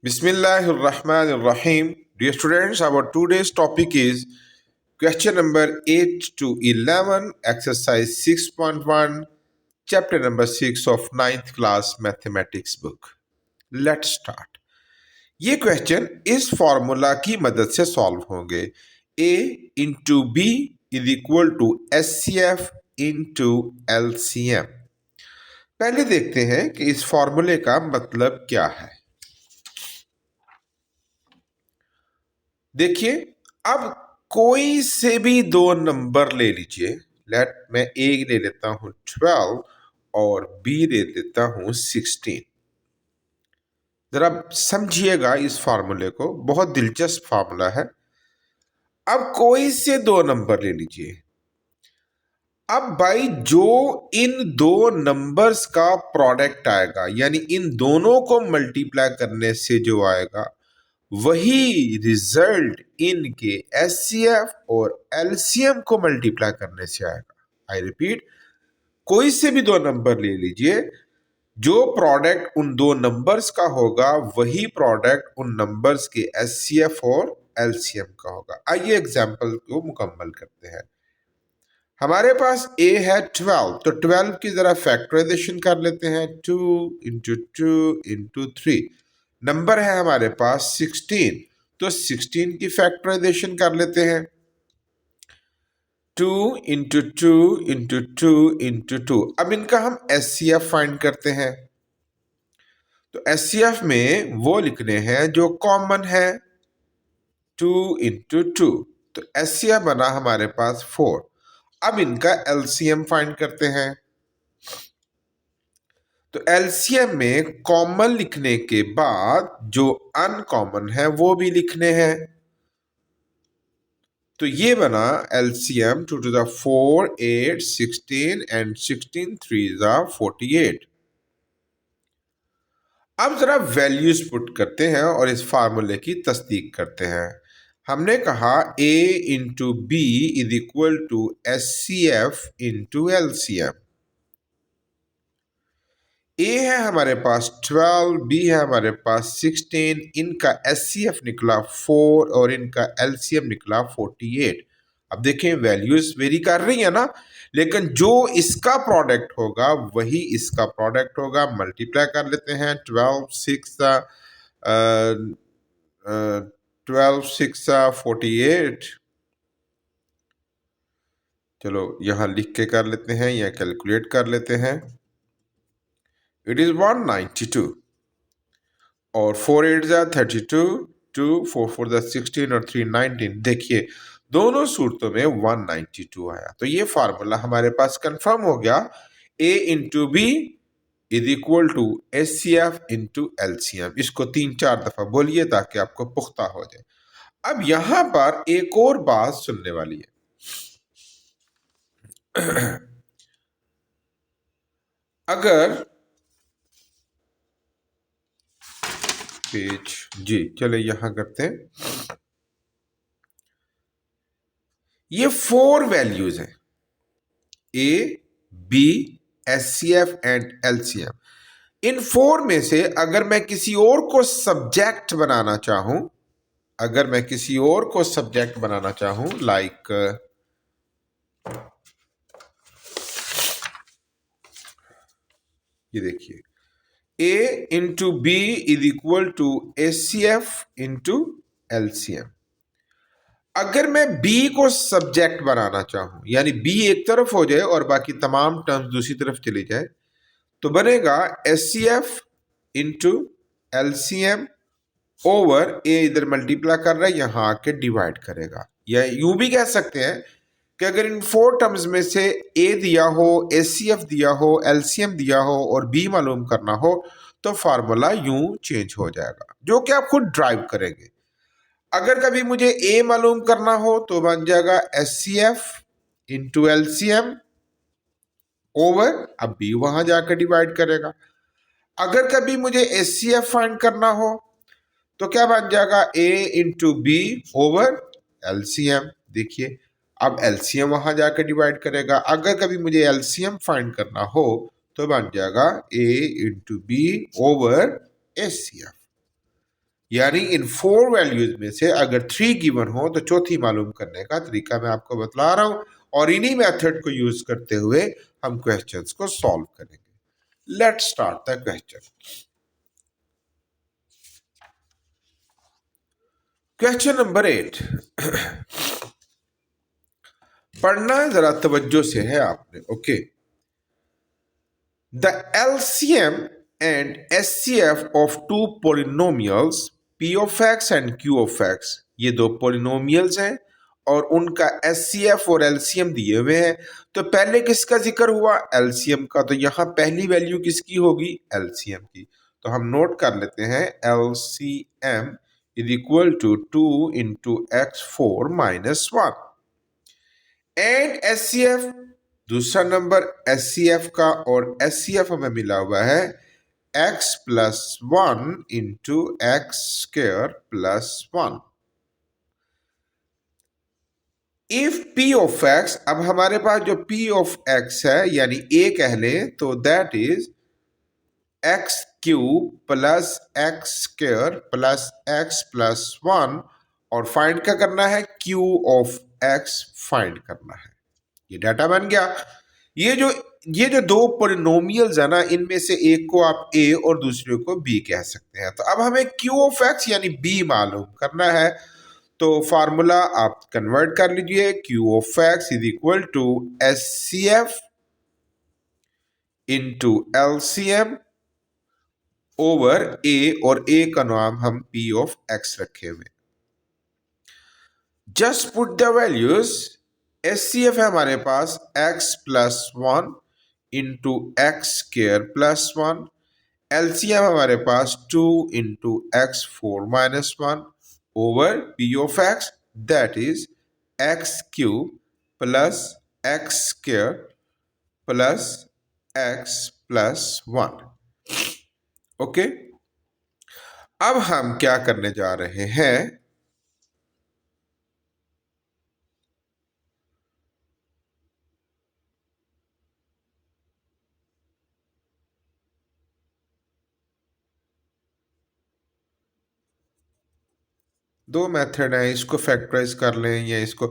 Bismillahirrahmanirrahim. Dear students, our today's topic is question number 8 to 11, exercise 6.1, chapter number 6 of ninth class mathematics book. Let's start. ये question इस formula की मदद से solve होंगे. A into B is equal to S C F into LCM. पहले देखते हैं कि इस फॉर्मूले का मतलब क्या है. देखिए, अब कोई से भी दो नंबर ले लीजिए. मैं ए ले लेता हूं 12 और बी ले लेता हूं 16. जरा समझिएगा इस फार्मूले को, बहुत दिलचस्प फार्मूला है. अब कोई से दो नंबर ले लीजिए. अब भाई जो इन दो नंबर्स का प्रोडक्ट आएगा, यानी इन दोनों को मल्टीप्लाई करने से जो आएगा वही रिजल्ट इनके एचसीएफ और एलसीएम को मल्टीप्लाई करने से आएगा. आई रिपीट, कोई से भी दो नंबर ले लीजिए, जो प्रोडक्ट उन दो नंबर्स का होगा वही प्रोडक्ट उन नंबर्स के एचसीएफ और एलसीएम का होगा. आइए एग्जांपल को मुकम्मल करते हैं. हमारे पास a है 12, तो 12 की जरा फैक्टराइजेशन कर लेते हैं. 2 इंटू 2 इंटू 3. नंबर है हमारे पास 16, तो 16 की फैक्टराइजेशन कर लेते हैं. 2 इंटू 2 इंटू 2 इंटू 2. अब इनका हम एचसीएफ फाइंड करते हैं. तो एचसीएफ में वो लिखने हैं जो कॉमन है. 2 इंटू 2, तो एचसीएफ बना हमारे पास 4. अब इनका एलसीएम फाइंड करते हैं. तो एलसीएम में कॉमन लिखने के बाद जो अनकॉमन है वो भी लिखने हैं. तो ये बना LCM 2 to the 4, 8, 16 and 16 3 is 48. अब जरा वैल्यूज पुट करते हैं और इस फार्मूले की तस्दीक करते हैं. हमने कहा a into B is equal to S C F into LCM. A है हमारे पास 12, बी है हमारे पास 16, इनका एचसीएफ निकला 4 और इनका एलसीएम निकला 48. अब देखें वैल्यूज वेरी कर रही है ना, लेकिन जो इसका प्रोडक्ट होगा वही इसका प्रोडक्ट होगा. मल्टीप्लाई कर लेते हैं. 12 6 48. चलो यहाँ लिख के कर लेते हैं या कैलकुलेट कर लेते हैं. इट इज 192 और 4 8 जा 32, 2 4 4 जा 16 और 3 19. देखिए दोनों सूरतों में 192 आया. तो ये फार्मूला हमारे पास कंफर्म हो गया. a into B is equal to S C F into LCM. इसको 3-4 दफा बोलिए ताकि आपको पुख्ता हो जाए. अब यहां पर एक और बात सुनने वाली है. अगर पेज जी चले यहां करते हैं. ये 4 वैल्यूज हैं, A B S C F and LCM. इन 4 में से अगर मैं किसी और को सब्जेक्ट बनाना चाहूं, लाइक ये देखिए a into B is equal to S C F into LCM. अगर मैं b को सब्जेक्ट बनाना चाहूं, यानी b एक तरफ हो जाए और बाकी तमाम टर्म्स दूसरी तरफ चली जाए, तो बनेगा S C F into LCM over a. इधर मल्टीप्लाई कर रहा है, यहां आके डिवाइड करेगा. या यूं भी कह सकते हैं कि अगर इन 4 टर्म्स में से a दिया हो, एचसीएफ दिया हो, एलसीएम दिया हो और b मालूम करना हो तो फार्मूला यूं चेंज हो जाएगा, जो कि आप खुद ड्राइव करेंगे. अगर कभी मुझे a मालूम करना हो तो बन जाएगा एचसीएफ इंटू एलसीएम ओवर, अब b वहां जाकर डिवाइड करेगा. अगर कभी मुझे एचसीएफ फाइंड करना हो तो क्या बन जाएगा a into b over LCM. देखिए अब एलसीएम वहां जाकर डिवाइड करेगा. अगर कभी मुझे एलसीएम फाइंड करना हो तो बन जाएगा a into b over HCF. यानी इन 4 वैल्यूज में से अगर 3 गिवन हो तो चौथी मालूम करने का तरीका मैं आपको बतला रहा हूं और इन्हीं मेथड को यूज करते हुए हम क्वेश्चंस को सॉल्व करेंगे। Let's start the question. Question number 8 पढ़ना जरा तवज्जो से है आपने। Okay, the LCM and HCF of two polynomials P of x and Q of x, ये दो पोलिनोमियल्स हैं और उनका एचसीएफ और एलसीएम दिए हुए हैं। तो पहले किसका जिक्र हुआ? एलसीएम का। तो यहां पहली वैल्यू किसकी होगी? एलसीएम की। तो हम नोट कर लेते हैं LCM is equal to 2 into x 4 minus 1 and HCF दूसरा नंबर एचसीएफ का, और एचसीएफ हमें मिला हुआ है x plus 1 into x square plus 1। If P of x, अब हमारे पास जो पी ऑफ एक्स है यानी ए कह ले तो that is X cube plus x square plus X plus 1, और फाइंड क्या करना है? क्यू ऑफ एक्स फाइंड करना है। ये डाटा बन गया। ये जो दो पोलिनोमियल्स है ना, इनमें से एक को आप ए और दूसरे को बी कह सकते हैं। तो अब हमें क्यू ऑफ एक्स यानी बी मालूम करना है। तो फार्मूला आप कन्वर्ट कर लीजिए, Q of x is equal to H C F into L C M over A, और ए का नाम हम पी ऑफ एक्स रखे हुए। Just put the values. H C F है हमारे पास X plus 1 into x square plus 1। LCM हमारे पास 2 into x 4 minus 1 over P of X that is X cube plus X square plus X plus 1। Okay, अब हम क्या करने जा रहे हैं? दो मेथड है, इसको फैक्टराइज कर लें या इसको,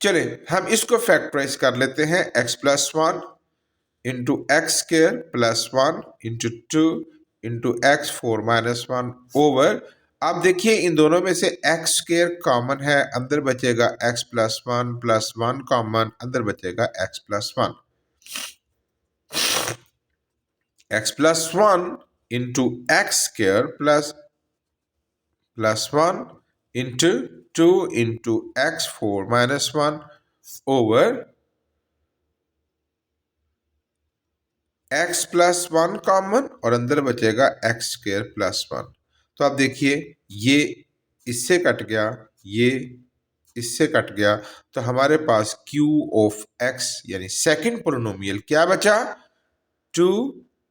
चले हम इसको फैक्टराइज कर लेते हैं। X plus 1 into x square plus 1 into 2 into x 4 minus 1 over, आप देखिए इन दोनों में से एक्स स्क्र कॉमन है, अंदर बचेगा एक्स प्लस 1 कॉमन, अंदर बचेगा x plus 1। X plus 1 into x square plus 1 into 2 into x 4 minus 1 over x plus 1 common और अंदर बचेगा एक्स स्क्र प्लस 1। तो आप देखिए ये इससे कट गया, ये इससे कट गया, तो हमारे पास क्यू ऑफ एक्स यानी सेकंड पोलिनोमियल क्या बचा? 2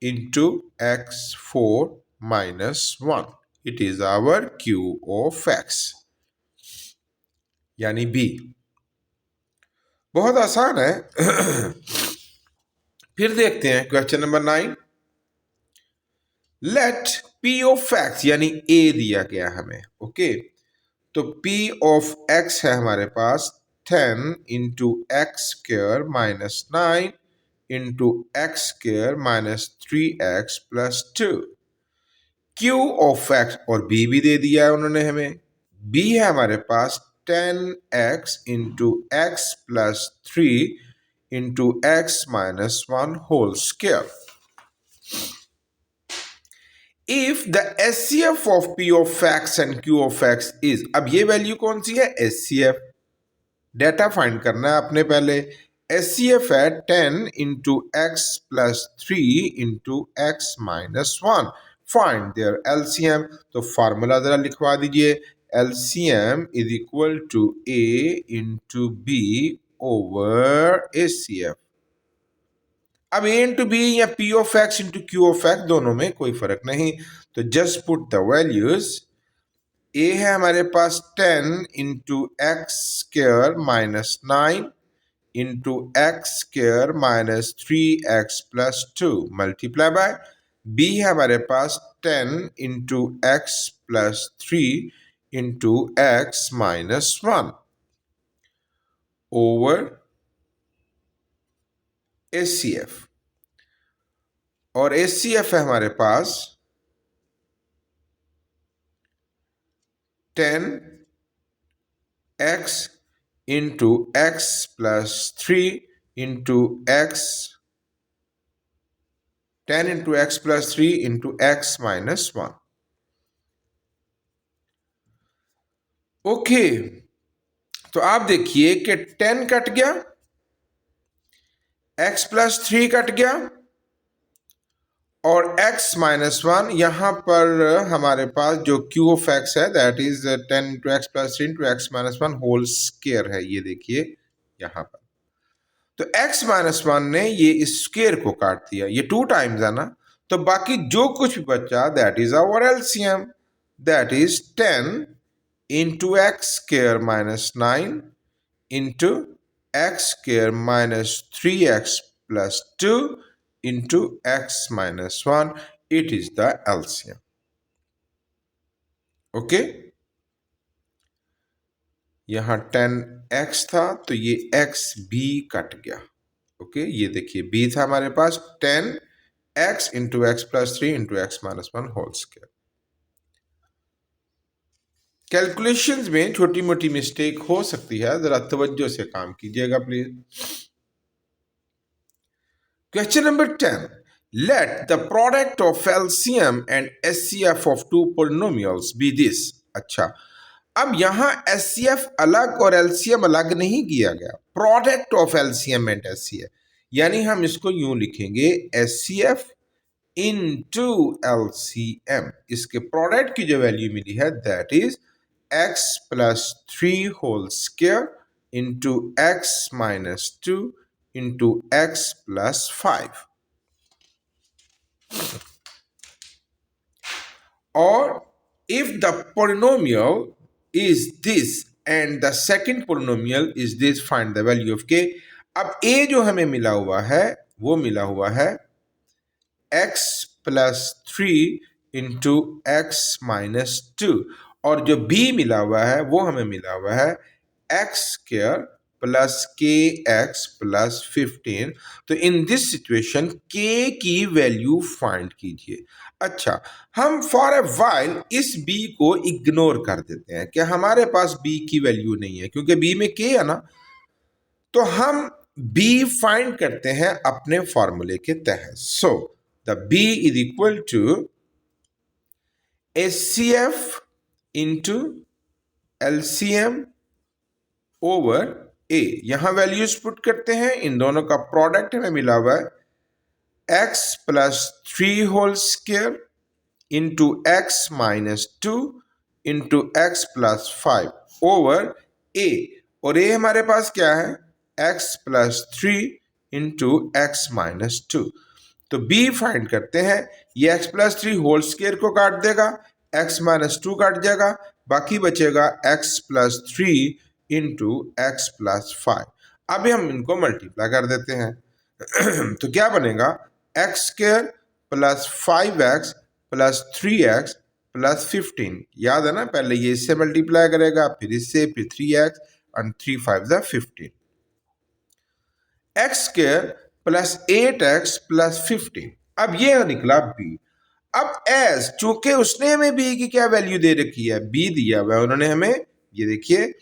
into x 4 minus 1। It is our Q of x यानी बी। बहुत आसान है। फिर देखते हैं question number 9। Let P of x यानी ए दिया गया हमें। ओके, तो पी ऑफ एक्स है हमारे पास 10 into x square minus 9 into x square minus 3x plus 2। Q of x और बी भी दे दिया है उन्होंने हमें। बी है हमारे पास 10x into x plus 3 into x minus 1 whole square. If the HCF of P of x and Q of x is, अब ये वैल्यू कौन सी है? एचसीएफ। डेटा फाइंड करना है आपने पहले। एचसीएफ है 10 into x plus 3 into x minus 1। Find their LCM. तो फार्मूला जरा लिखवा दीजिए। LCM is equal to a into b over HCF. अब ए इंटू बी या p of x into q of x दोनों में कोई फर्क नहीं, तो just put the values. A है हमारे पास 10 into x square minus 9 into x square minus 3x plus 2 multiply bye B है हमारे पास 10 × x + 3 × x - 1 ओवर ACF, और ACF है हमारे पास 10x × x + 3 × x 10 × x + 3 × x - 1। Okay, तो आप देखिए कि 10 कट गया, x + 3 कट गया, और x - 1 यहां पर हमारे पास जो q ऑफ x है that is 10 × x + 3 × x - 1 whole square है। ये देखिए यहां पर, तो x - 1 ने ये इस स्क्वायर को काट दिया, ये 2 टाइम्स है ना, तो बाकी जो कुछ भी बचा that is our LCM, that is 10 × x² - 9 × x² - 3x + 2 × x - 1, it is the LCM। Okay, यहां 10x था तो ये x b कट गया। ओके, ये देखिए b था हमारे पास 10x × x + 3 × x - 1 whole square. Calculations में छोटी मोटी मिस्टेक हो सकती है, जरा तवज्जो से काम कीजिएगा please. Question number 10. Let the product of LCM and SCF of two polynomials be this. अच्छा, अब यहां SCF अलग और LCM अलग नहीं किया गया, product of LCM and SCF, यानी हम इसको यूं लिखेंगे SCF into LCM। इसके प्रोडक्ट की जो वैल्यू मिली है that is x + 3 whole square into x - 2 into x + 5, or if the polynomial is this and the second polynomial is this, find the value of k। अब a जो हमें मिला हुआ है वो मिला हुआ है x + 3 into x - 2, और जो b मिला हुआ है वो हमें मिला हुआ है x² + kx + 15। तो इन दिस सिचुएशन k की वैल्यू फाइंड कीजिए। अच्छा, हम फॉर ए वाइल इस b को इग्नोर कर देते हैं कि हमारे पास b की वैल्यू नहीं है, क्योंकि b में k है ना, तो हम b फाइंड करते हैं अपने फॉर्मूले के तहत। So the b is equal to HCF into LCM over A। यहां वैल्यूज पुट करते हैं, इन दोनों का प्रोडक्ट हमें मिला हुआ है x + 3 whole square into x - 2 into x + 5 over A, और A हमारे पास क्या है x + 3 into x - 2। तो b फाइंड करते हैं, ये x + 3 होल स्क्वायर को काट देगा, x - 2 काट जाएगा, बाकी बचेगा x + 3 into x + 5। अभी हम इनको मल्टीप्लाई कर देते हैं तो क्या बनेगा x² + 5x + 3x + 15। याद है ना, पहले ये इससे मल्टीप्लाई करेगा, फिर इससे, फिर 3x and 3 5 15, x² + 8x + 15। अब ये निकला b। अब एस, चूंकि उसने हमें b की क्या वैल्यू दे रखी है, b दिया हुआ है उन्होंने हमें, ये देखिए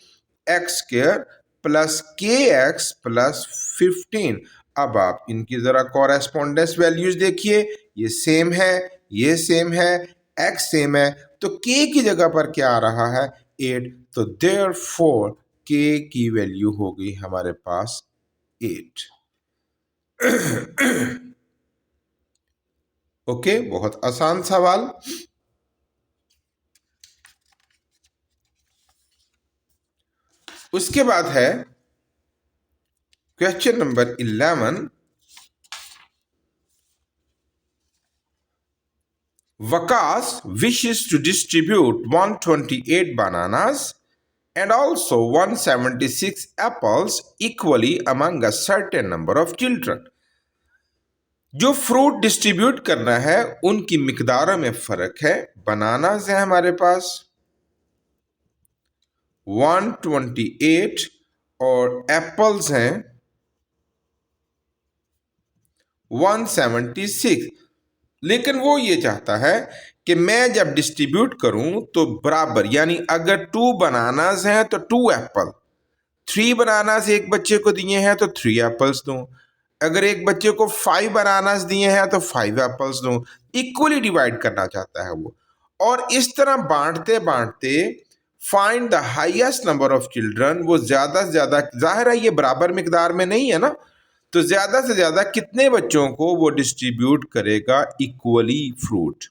x² + kx + 15। अब आप इनकी जरा कॉरेस्पॉन्डेंस वैल्यूज देखिए, ये सेम है, ये सेम है, x सेम है, तो k की जगह पर क्या आ रहा है 8, तो देयरफॉर k की वैल्यू हो गई हमारे पास 8। ओके, बहुत आसान सवाल। उसके बाद है question number 11। Vakas wishes to distribute 128 bananas and also 176 apples equally among a certain number of children. जो फ्रूट डिस्ट्रीब्यूट करना है उनकी मिकदारों में फर्क है। बनानास है हमारे पास 128 और एप्पल्स हैं 176। लेकिन वो ये चाहता है कि मैं जब डिस्ट्रीब्यूट करूं तो बराबर, यानी अगर 2 बनानास हैं तो 2 एप्पल, 3 बनानास एक बच्चे को दिए हैं तो 3 एप्पल्स दूं, अगर एक बच्चे को 5 बनानास दिए हैं तो 5 एप्पल्स दूं। इक्वली डिवाइड करना चाहता है वो। और इस तरह बांटते बांटते find the highest number of children, वो ज्यादा से ज्यादा, जाहिर है ये बराबर मिकदार में नहीं है ना, तो ज्यादा से ज्यादा कितने बच्चों को वो डिस्ट्रीब्यूट करेगा इक्वली फ्रूट।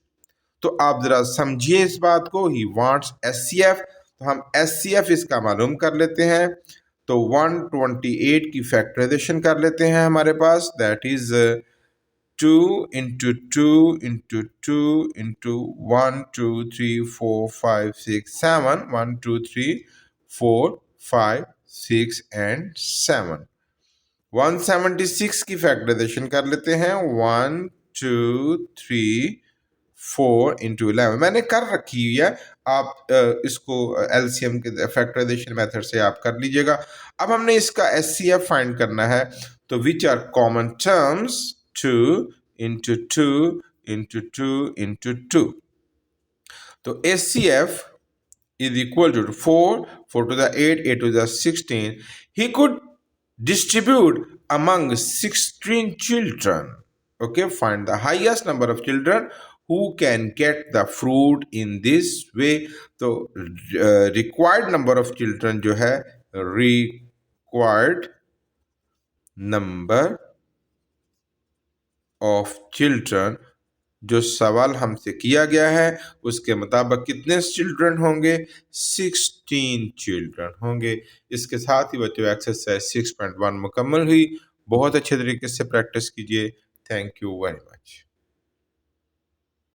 तो आप जरा समझिए इस बात को। ही वांट्स एचसीएफ, तो हम एचसीएफ इसका मालूम कर लेते हैं। तो 128 की फैक्टराइजेशन कर लेते हैं हमारे पास, that is 2 into 2 into 2 into 1 2 3 4 5 6 7, 1 2 3 4 5 6 and 7। 176 की फैक्टराइजेशन कर लेते हैं, 1 2 3 4 इंटू 11 मैंने कर रखी हुई है। आप इसको एलसीएम के फैक्टराइजेशन मेथड से आप कर लीजिएगा। अब हमने इसका एचसीएफ फाइंड करना है, तो which are common terms, 2 into 2 into 2 into 2। तो HCF is equal to 4, 4 to the 8, 8 to the 16. He could distribute among 16 children. Okay, find the highest number of children who can get the fruit in this way. तो required number of children जो है, required number of children, जो सवाल हमसे किया गया है उसके मुताबिक कितने चिल्ड्रन होंगे, 16 चिल्ड्रन होंगे। इसके साथ ही बच्चों एक्सरसाइज 6.1 मुकम्मल हुई। बहुत अच्छे तरीके से प्रैक्टिस कीजिए। Thank you very much.